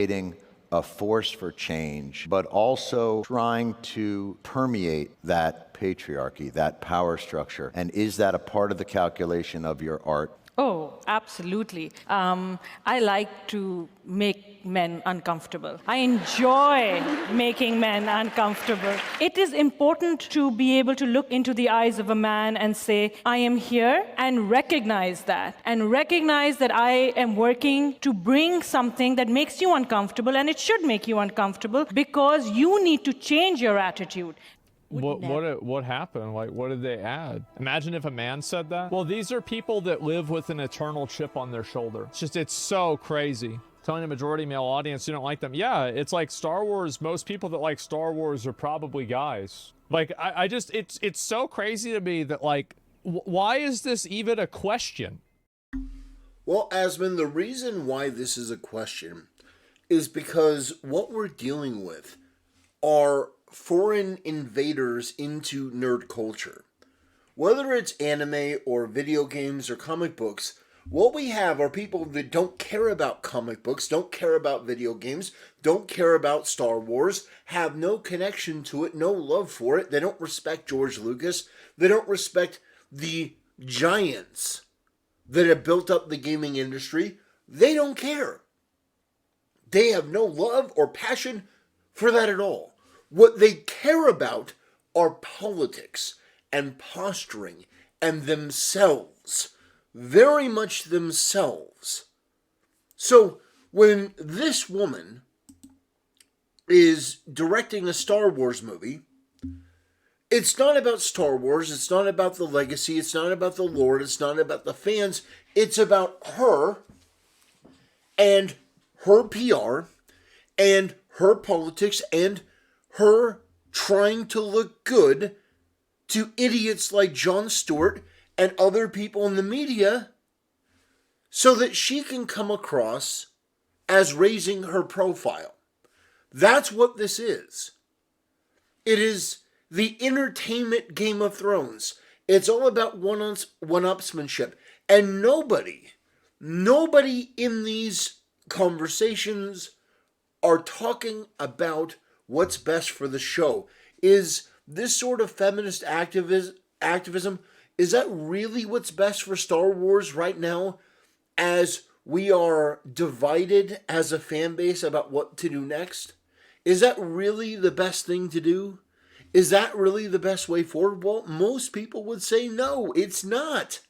creating a force for change, but also trying to permeate that patriarchy, that power structure? And is that a part of the calculation of your art? Oh, absolutely. I like to make men uncomfortable. I enjoy making men uncomfortable. It is important to be able to look into the eyes of a man and say, I am here, and recognize that. And recognize that I am working to bring something that makes you uncomfortable, and it should make you uncomfortable because you need to change your attitude. What happened? Like, what did they add? Imagine if a man said that. Well, these are people that live with an eternal chip on their shoulder. It's so crazy. Telling a majority male audience you don't like them. Yeah, it's like Star Wars. Most people that like Star Wars are probably guys. Like, it's so crazy to me that, like, why is this even a question? Well, Asmund, the reason why this is a question is because what we're dealing with are foreign invaders into nerd culture. Whether it's anime or video games or comic books, what we have are people that don't care about comic books, don't care about video games, don't care about Star Wars, have no connection to it, no love for it. They don't respect George Lucas. They don't respect the giants that have built up the gaming industry. They don't care. They have no love or passion for that at all. What they care about are politics and posturing and themselves. Very much themselves. So when this woman is directing a Star Wars movie, it's not about Star Wars, it's not about the legacy, it's not about the lore, it's not about the fans, it's about her and her PR and her politics and her trying to look good to idiots like Jon Stewart and other people in the media so that she can come across as raising her profile. That's what this is. It is the entertainment Game of Thrones. It's all about one-upsmanship. And nobody in these conversations are talking about what's best for the show. Is this sort of feminist activism, is that really what's best for Star Wars right now, as we are divided as a fan base about what to do next? Is that really the best thing to do? Is that really the best way forward? Well, most people would say no, it's not.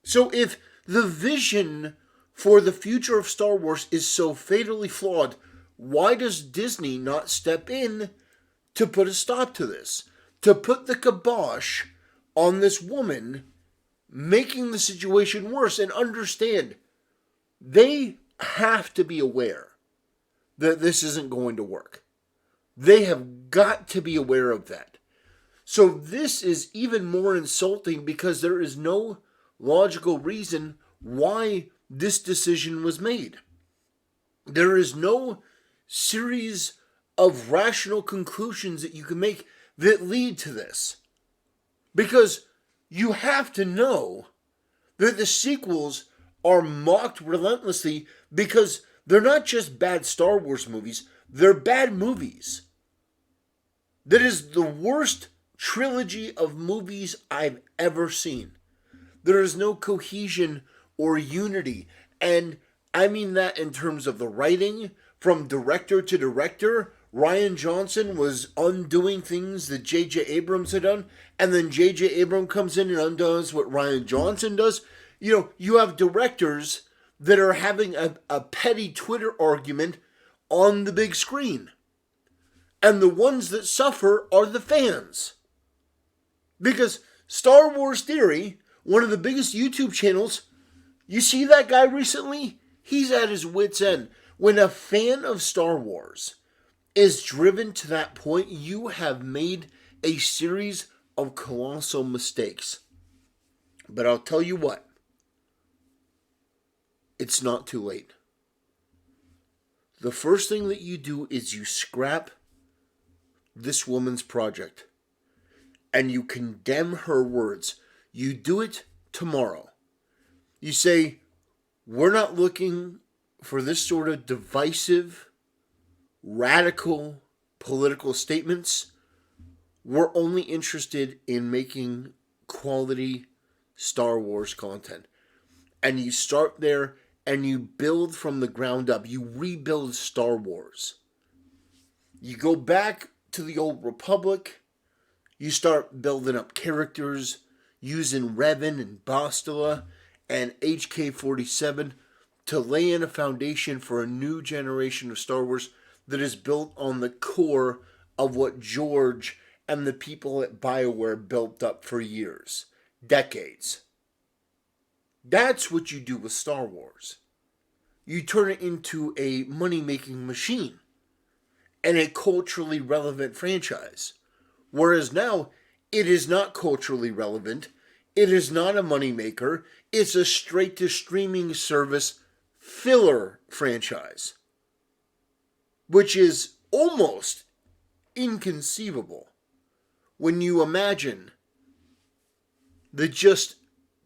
So if the vision for the future of Star Wars is so fatally flawed, why does Disney not step in to put a stop to this? To put the kibosh on this woman, making the situation worse, and understand they have to be aware that this isn't going to work. They have got to be aware of that. So this is even more insulting because there is no logical reason why this decision was made. There is no series of rational conclusions that you can make that lead to this. Because you have to know that the sequels are mocked relentlessly because they're not just bad Star Wars movies, they're bad movies. That is the worst trilogy of movies I've ever seen. There is no cohesion or unity, and I mean that in terms of the writing. From director to director, Rian Johnson was undoing things that J.J. Abrams had done, and then J.J. Abrams comes in and undoes what Rian Johnson does. You know, you have directors that are having a petty Twitter argument on the big screen. And the ones that suffer are the fans. Because Star Wars Theory, one of the biggest YouTube channels, you see that guy recently? He's at his wit's end. When a fan of Star Wars is driven to that point, you have made a series of colossal mistakes. But I'll tell you what, it's not too late. The first thing that you do is you scrap this woman's project and you condemn her words. You do it tomorrow. You say, we're not looking for this sort of divisive, radical political statements. We're only interested in making quality Star Wars content. And you start there and you build from the ground up. You rebuild Star Wars. You go back to the old Republic. You start building up characters using Revan and Bastila and HK-47 to lay in a foundation for a new generation of Star Wars that is built on the core of what George and the people at BioWare built up for years, decades. That's what you do with Star Wars. You turn it into a money-making machine and a culturally relevant franchise. Whereas now, it is not culturally relevant. It is not a moneymaker. It's a straight-to-streaming service filler franchise, which is almost inconceivable when you imagine that just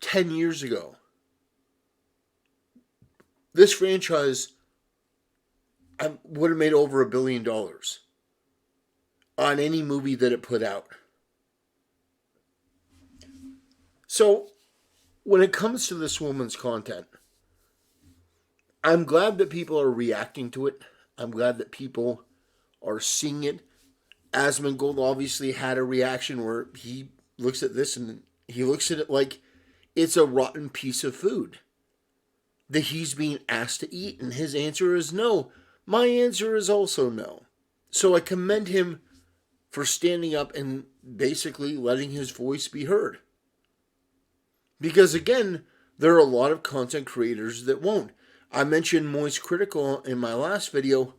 10 years ago, this franchise would have made over $1 billion on any movie that it put out. So, when it comes to this woman's content, I'm glad that people are reacting to it. I'm glad that people are seeing it. Asmongold obviously had a reaction where he looks at this and he looks at it like it's a rotten piece of food that he's being asked to eat, and his answer is no. My answer is also no. So I commend him for standing up and basically letting his voice be heard. Because again, there are a lot of content creators that won't. I mentioned Moist Critical in my last video.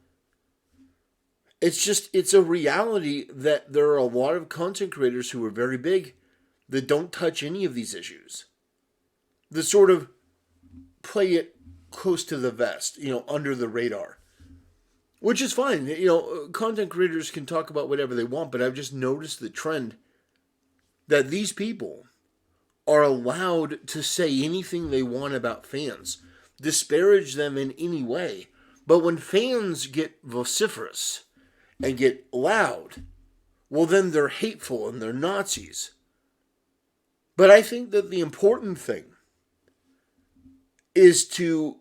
It's a reality that there are a lot of content creators who are very big that don't touch any of these issues. That sort of play it close to the vest, under the radar. Which is fine. Content creators can talk about whatever they want, but I've just noticed the trend that these people are allowed to say anything they want about fans, disparage them in any way. But when fans get vociferous and get loud, well, then they're hateful and they're Nazis. But I think that the important thing is to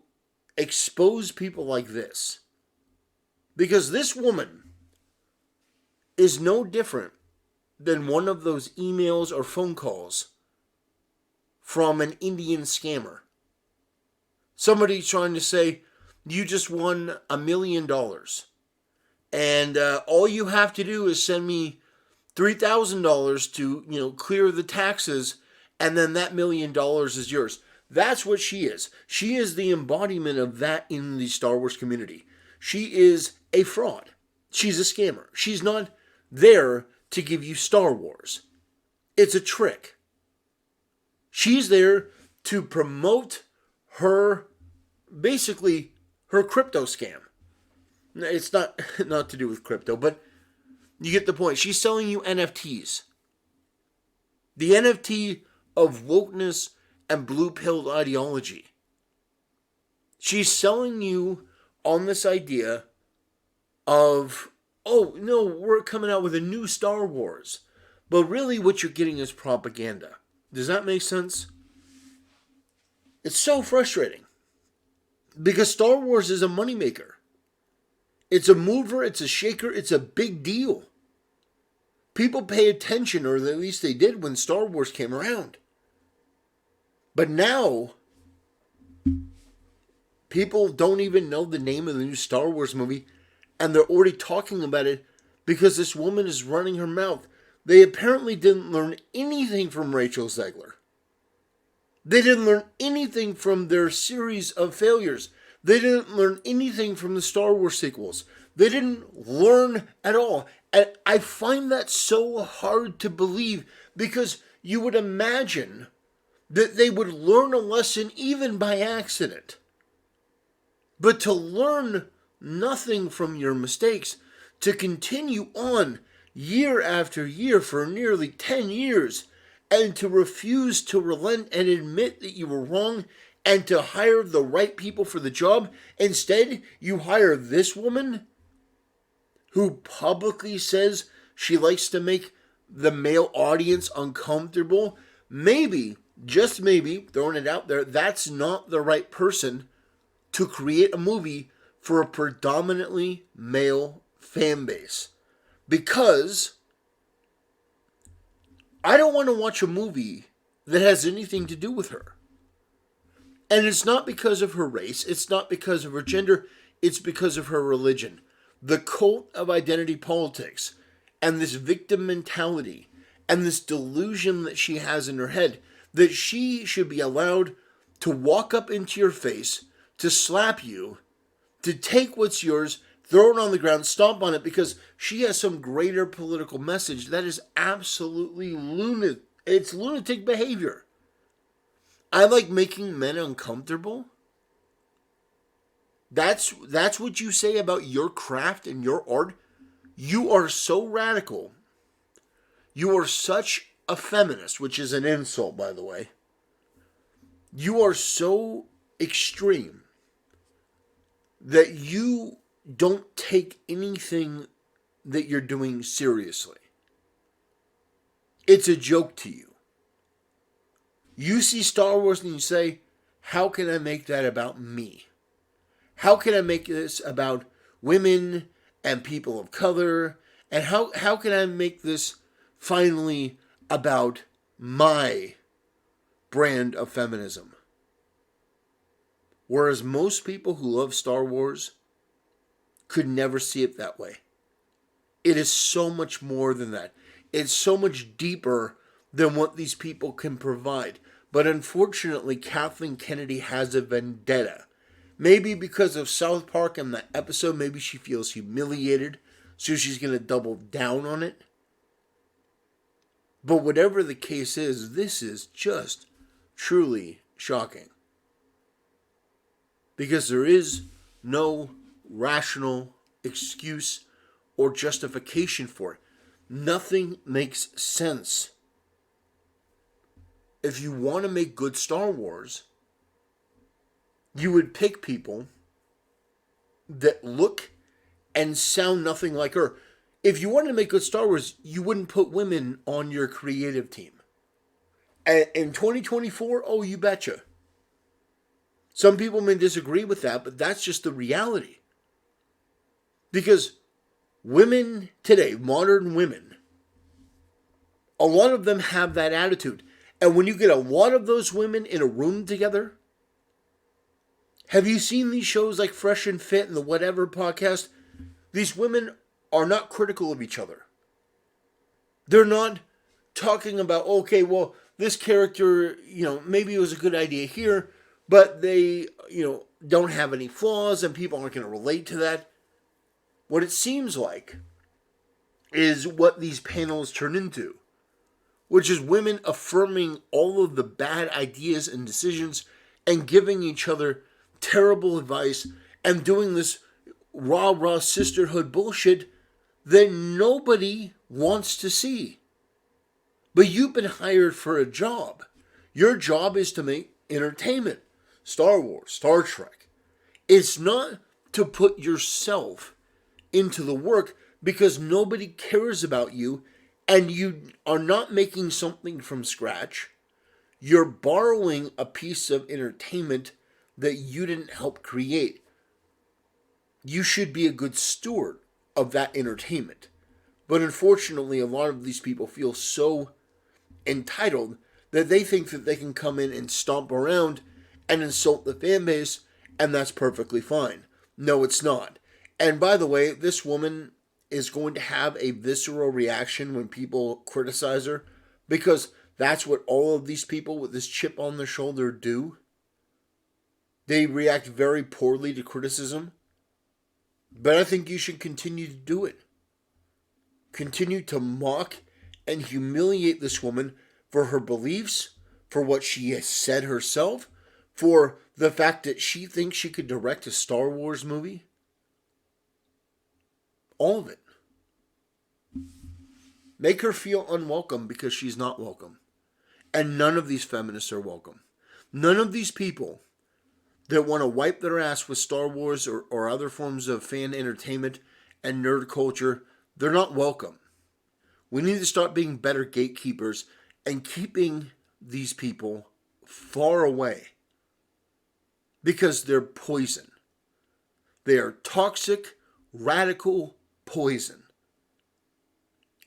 expose people like this. Because this woman is no different than one of those emails or phone calls from an Indian scammer. Somebody trying to say, you just won $1 million. And all you have to do is send me $3,000 to, clear the taxes, and then that $1 million is yours. That's what she is. She is the embodiment of that in the Star Wars community. She is a fraud. She's a scammer. She's not there to give you Star Wars. It's a trick. She's there to promote her crypto scam. It's not to do with crypto, but you get the point. She's selling you NFTs. The NFT of wokeness and blue-pilled ideology. She's selling you on this idea of, oh, no, we're coming out with a new Star Wars. But really what you're getting is propaganda. Does that make sense? It's so frustrating. Because Star Wars is a moneymaker. It's a mover, it's a shaker, it's a big deal. People pay attention, or at least they did when Star Wars came around. But now, people don't even know the name of the new Star Wars movie, and they're already talking about it because this woman is running her mouth. They apparently didn't learn anything from Rachel Zegler. They didn't learn anything from their series of failures. They didn't learn anything from the Star Wars sequels. They didn't learn at all. And I find that so hard to believe, because you would imagine that they would learn a lesson even by accident. But to learn nothing from your mistakes, to continue on year after year for nearly 10 years, and to refuse to relent and admit that you were wrong and to hire the right people for the job. Instead, you hire this woman who publicly says she likes to make the male audience uncomfortable. Maybe, just maybe, throwing it out there, that's not the right person to create a movie for a predominantly male fan base. Because I don't want to watch a movie that has anything to do with her. And it's not because of her race, it's not because of her gender, it's because of her religion. The cult of identity politics and this victim mentality and this delusion that she has in her head that she should be allowed to walk up into your face, to slap you, to take what's yours, throw it on the ground, stomp on it because she has some greater political message. That is absolutely lunatic. It's lunatic behavior. I like making men uncomfortable. That's what you say about your craft and your art. You are so radical. You are such a feminist, which is an insult, by the way. You are so extreme that you don't take anything that you're doing seriously. It's a joke to you. You see Star Wars and you say, how can I make that about me? How can I make this about women and people of color? And how can I make this finally about my brand of feminism? Whereas most people who love Star Wars could never see it that way. It is so much more than that. It's so much deeper than what these people can provide. But unfortunately, Kathleen Kennedy has a vendetta. Maybe because of South Park and that episode, maybe she feels humiliated, so she's going to double down on it. But whatever the case is, this is just truly shocking. Because there is no rational excuse or justification for it. Nothing makes sense. If you want to make good Star Wars, you would pick people that look and sound nothing like her. If you wanted to make good Star Wars, you wouldn't put women on your creative team. And in 2024, oh, you betcha. Some people may disagree with that, but that's just the reality. Because women today, modern women, a lot of them have that attitude. And when you get a lot of those women in a room together, have you seen these shows like Fresh and Fit and the Whatever podcast? These women are not critical of each other. They're not talking about, okay, well, this character, maybe it was a good idea here, but they, don't have any flaws and people aren't going to relate to that. What it seems like is what these panels turn into, which is women affirming all of the bad ideas and decisions and giving each other terrible advice and doing this rah-rah sisterhood bullshit that nobody wants to see. But you've been hired for a job. Your job is to make entertainment. Star Wars, Star Trek. It's not to put yourself into the work because nobody cares about you and you are not making something from scratch. You're borrowing a piece of entertainment that you didn't help create. You should be a good steward of that entertainment. But unfortunately, a lot of these people feel so entitled that they think that they can come in and stomp around and insult the fan base, and that's perfectly fine. No, it's not. And by the way, this woman is going to have a visceral reaction when people criticize her, because that's what all of these people with this chip on their shoulder do. They react very poorly to criticism. But I think you should continue to do it. Continue to mock and humiliate this woman for her beliefs, for what she has said herself, for the fact that she thinks she could direct a Star Wars movie. All of it. Make her feel unwelcome because she's not welcome. And none of these feminists are welcome. None of these people that want to wipe their ass with Star Wars or other forms of fan entertainment and nerd culture, they're not welcome. We need to start being better gatekeepers and keeping these people far away because they're poison. They are toxic, radical poison.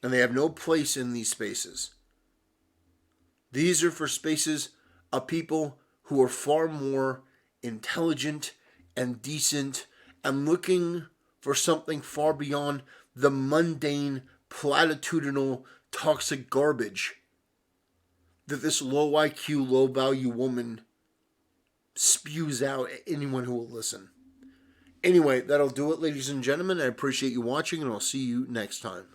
And they have no place in these spaces. These are for spaces of people who are far more intelligent and decent and looking for something far beyond the mundane, platitudinal, toxic garbage that this low IQ, low value woman spews out at anyone who will listen. Anyway, that'll do it, ladies and gentlemen. I appreciate you watching, and I'll see you next time.